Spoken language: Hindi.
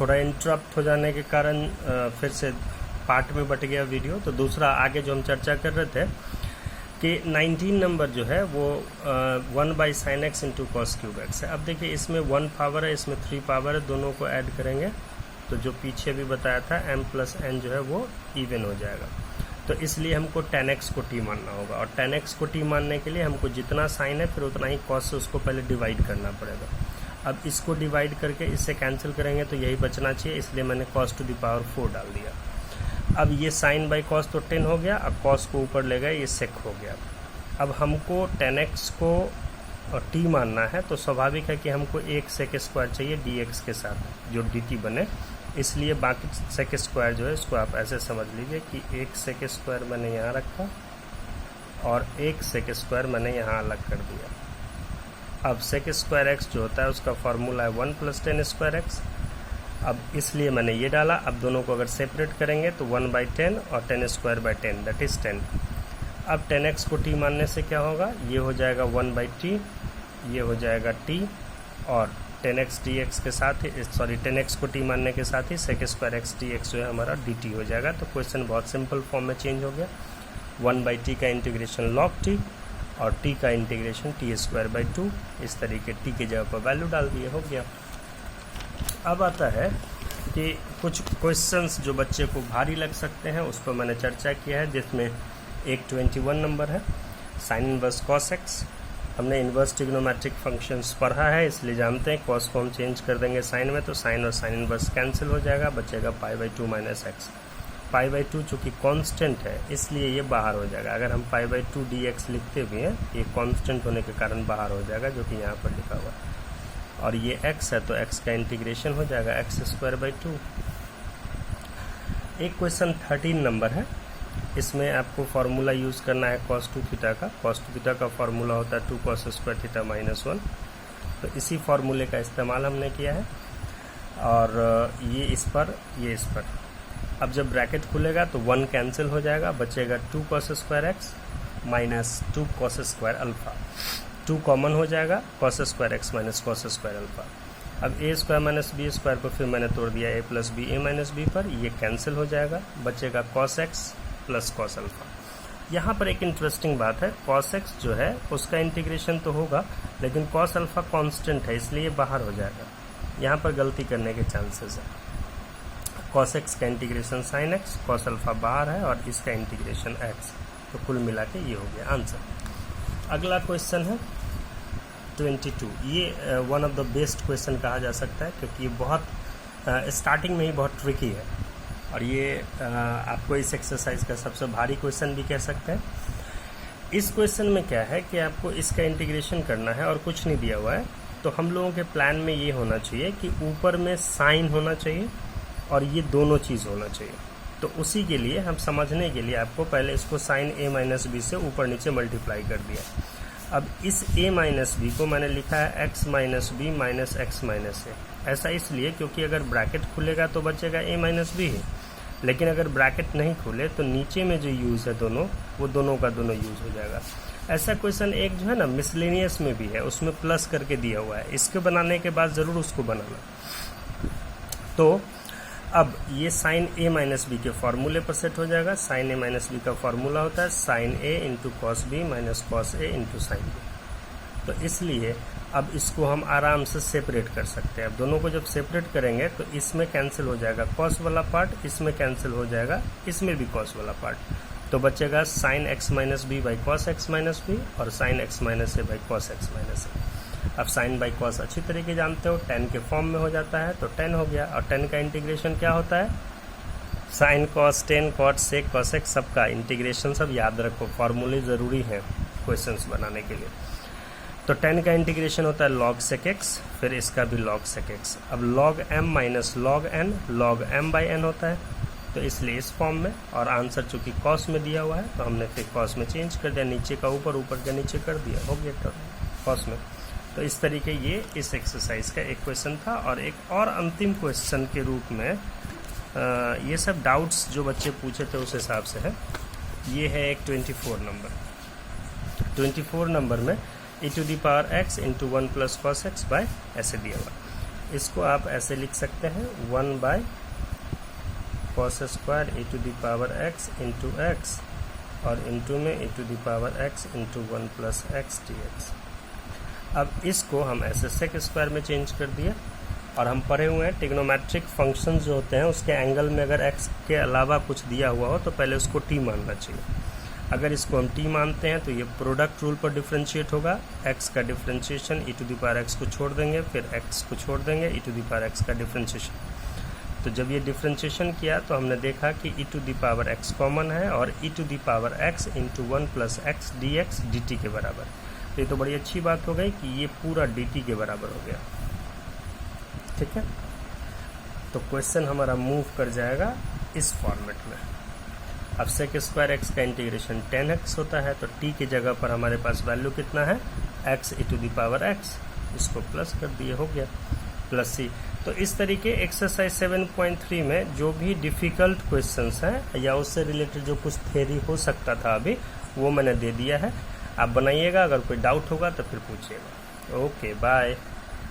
थोड़ा इंटरप्ट हो जाने के कारण फिर से पार्ट में बट गया वीडियो। तो दूसरा आगे जो हम चर्चा कर रहे थे कि 19 नंबर जो है वो 1/sin x into cos cube x है। अब देखिए इसमें 1 पावर है, इसमें 3 पावर है, दोनों को ऐड करेंगे तो जो पीछे भी बताया था m प्लस n जो है वो इवन हो जाएगा। तो इसलिए हमको tan x को t मानना होगा, और tan x को t मानने के लिए हमको जितना साइन है फिर उतना ही कॉस से उसको पहले डिवाइड करना पड़ेगा। अब इसको डिवाइड करके इससे कैंसिल करेंगे तो यही बचना चाहिए, इसलिए मैंने cos टू द पावर 4 डाल दिया। अब ये साइन बाई कॉस तो 10 हो गया, अब कॉस को ऊपर ले गए, ये सेक हो गया। अब हमको tan x को t मानना है, तो स्वाभाविक है कि हमको एक सेक स्क्वायर चाहिए dx के साथ जो dt बने, इसलिए बाकी सेक स्क्वायर जो है इसको आप ऐसे समझ लीजिए कि एक सेक स्क्वायर मैंने यहाँ रखा और एक सेक स्क्वायर मैंने यहाँ अलग कर दिया। अब सेक स्क्वायर एक्स जो होता है उसका फॉर्मूला है 1 + tan स्क्वायर एक्स। अब इसलिए मैंने ये डाला। अब दोनों को अगर सेपरेट करेंगे तो 1/10 और tan square by 10 that is 10। अब tan x को t मानने से क्या होगा, ये हो जाएगा 1/t, ये हो जाएगा t, और tan x dx के साथ ही tan x को t मानने के साथ ही sec स्क्वायर x dx जो है हमारा dt हो जाएगा। तो क्वेश्चन बहुत सिंपल फॉर्म में चेंज हो गया। 1/t का इंटीग्रेशन log t और t का इंटीग्रेशन t²/2, इस तरीके t की जगह पर वैल्यू डाल दिए, हो गया। अब आता है कि कुछ क्वेश्चंस जो बच्चे को भारी लग सकते हैं उस पर मैंने चर्चा किया है, जिसमें एक 21 नंबर है साइन इनवर्स कॉस एक्स। हमने इन्वर्स ट्रिग्नोमेट्रिक फंक्शंस पढ़ा है, इसलिए जानते हैं कॉस को हम चेंज कर देंगे साइन में, तो साइन और साइन इनवर्स कैंसिल हो जाएगा, बचेगा π/2 - x। π/2 चूँकि कांस्टेंट है इसलिए ये बाहर हो जाएगा। अगर हम π/2 dx लिखते भी हैं, ये कांस्टेंट होने के कारण बाहर हो जाएगा, जो कि यहाँ पर लिखा हुआ है। और ये x है तो x का इंटीग्रेशन हो जाएगा x²/2। एक क्वेश्चन 13 नंबर है, इसमें आपको फार्मूला यूज़ करना है cos 2 थीटा का। cos 2 थीटा का फार्मूला होता है 2 cos स्क्वायर थीटा -1। तो इसी फार्मूले का इस्तेमाल हमने किया है, और ये इस पर, ये इस पर। अब जब ब्रैकेट खुलेगा तो 1 कैंसिल हो जाएगा, बचेगा 2 cos square x minus 2 cos square alpha. 2 common हो जाएगा, cos square x minus cos square alpha. अब a square minus b square को फिर मैंने तोड़ दिया a + b a - b पर, ये कैंसिल हो जाएगा, बचेगा cos x + cos अल्फा। यहाँ पर एक इंटरेस्टिंग बात है, cos x जो है उसका इंटीग्रेशन तो होगा, लेकिन cos अल्फा कांस्टेंट है इसलिए बाहर हो जाएगा। यहाँ पर गलती करने के चांसेस है। cos x का integration sin x, cos alpha बाहर है और इसका इंटीग्रेशन x, तो कुल मिला के ये हो गया आंसर। अगला क्वेश्चन है 22। ये one of the best question कहा जा सकता है, क्योंकि ये बहुत स्टार्टिंग में ही बहुत ट्रिकी है, और ये आपको इस एक्सरसाइज का सबसे भारी क्वेश्चन भी कह सकते हैं। इस क्वेश्चन में क्या है कि आपको इसका इंटीग्रेशन करना है और कुछ नहीं दिया हुआ है, तो हम लोगों के प्लान में ये होना चाहिए कि ऊपर में साइन होना चाहिए और ये दोनों चीज़ होना चाहिए। तो उसी के लिए हम समझने के लिए आपको पहले इसको साइन a - b से ऊपर नीचे मल्टीप्लाई कर दिया। अब इस a - b को मैंने लिखा है x - b minus x - a। ऐसा इसलिए क्योंकि अगर ब्रैकेट खुलेगा तो बचेगा a - b है, लेकिन अगर ब्रैकेट नहीं खुले तो नीचे में जो यूज़ है दोनों, वो दोनों का दोनों यूज़ हो जाएगा। ऐसा क्वेश्चन एक जो है ना मिसलेनियस में भी है, उसमें प्लस करके दिया हुआ है, इसके बनाने के बाद ज़रूर उसको बनाना। तो अब ये साइन a - b के फार्मूले पर सेट हो जाएगा। साइन a - b का फार्मूला होता है sine a into cos b minus cos a into sine b। तो इसलिए अब इसको हम आराम से सेपरेट कर सकते हैं। अब दोनों को जब सेपरेट करेंगे तो इसमें कैंसिल हो जाएगा कॉस वाला पार्ट, इसमें कैंसिल हो जाएगा, इसमें भी कॉस वाला पार्ट, तो बचेगा sine x - b by cos x - b और sine x - a by cos x - a। अब साइन बाई कॉस अच्छी तरीके जानते हो, tan के फॉर्म में हो जाता है, तो tan हो गया। और tan का इंटीग्रेशन क्या होता है, sine cos tan cot sec cos x, सबका इंटीग्रेशन सब याद रखो, फार्मूले ज़रूरी हैं क्वेश्चंस बनाने के लिए। तो tan का इंटीग्रेशन होता है log sec x, फिर इसका भी log sec x। अब log m minus log n, log m by n होता है, तो इसलिए इस फॉर्म में। और आंसर चूँकि कॉस में दिया हुआ है तो हमने फिर कॉस में चेंज कर दिया, नीचे का ऊपर, ऊपर का नीचे कर दिया, हो गया कॉस में। तो इस तरीके ये इस एक्सरसाइज का एक क्वेश्चन था। और एक और अंतिम क्वेश्चन के रूप में ये सब डाउट्स जो बच्चे पूछे थे उस हिसाब से है। ये है एक 24 नंबर। 24 नंबर में e to the power x into 1 plus cos x by ऐसे दिया हुआ। इसको आप ऐसे लिख सकते हैं 1 cos square e to the power x into x और इंटू में e to the power x into 1 plus x dx। अब इसको हम ऐसे सेक स्क्वायर में चेंज कर दिया और हम पढ़े हुए हैं ट्रिग्नोमेट्रिक फंक्शन जो होते हैं उसके एंगल में अगर x के अलावा कुछ दिया हुआ हो तो पहले उसको t मानना चाहिए। अगर इसको हम t मानते हैं तो ये प्रोडक्ट रूल पर डिफ्रेंशिएट होगा, x का differentiation e to the power x को छोड़ देंगे, फिर x को छोड़ देंगे, e to the power x का डिफ्रेंशिएशन। तो जब ये डिफ्रेंशिएशन किया तो हमने देखा कि e to the power x common है और e to the power x into 1 plus x dx dt के बराबर। तो ये तो बड़ी अच्छी बात हो गई कि ये पूरा dt के बराबर हो गया। ठीक है, तो क्वेश्चन हमारा मूव कर जाएगा इस फॉर्मेट में। अब सेक स्क्वायर एक्स का इंटीग्रेशन 10x होता है तो t की जगह पर हमारे पास वैल्यू कितना है x e to the power x, इसको प्लस कर दिए, हो गया प्लस c। तो इस तरीके एक्सरसाइज 7.3 में जो भी डिफ़िकल्ट क्वेश्चंस हैं या उससे रिलेटेड जो कुछ थ्योरी हो सकता था अभी वो मैंने दे दिया है। आप बनाइएगा, अगर कोई डाउट होगा तो फिर पूछिएगा। Okay bye.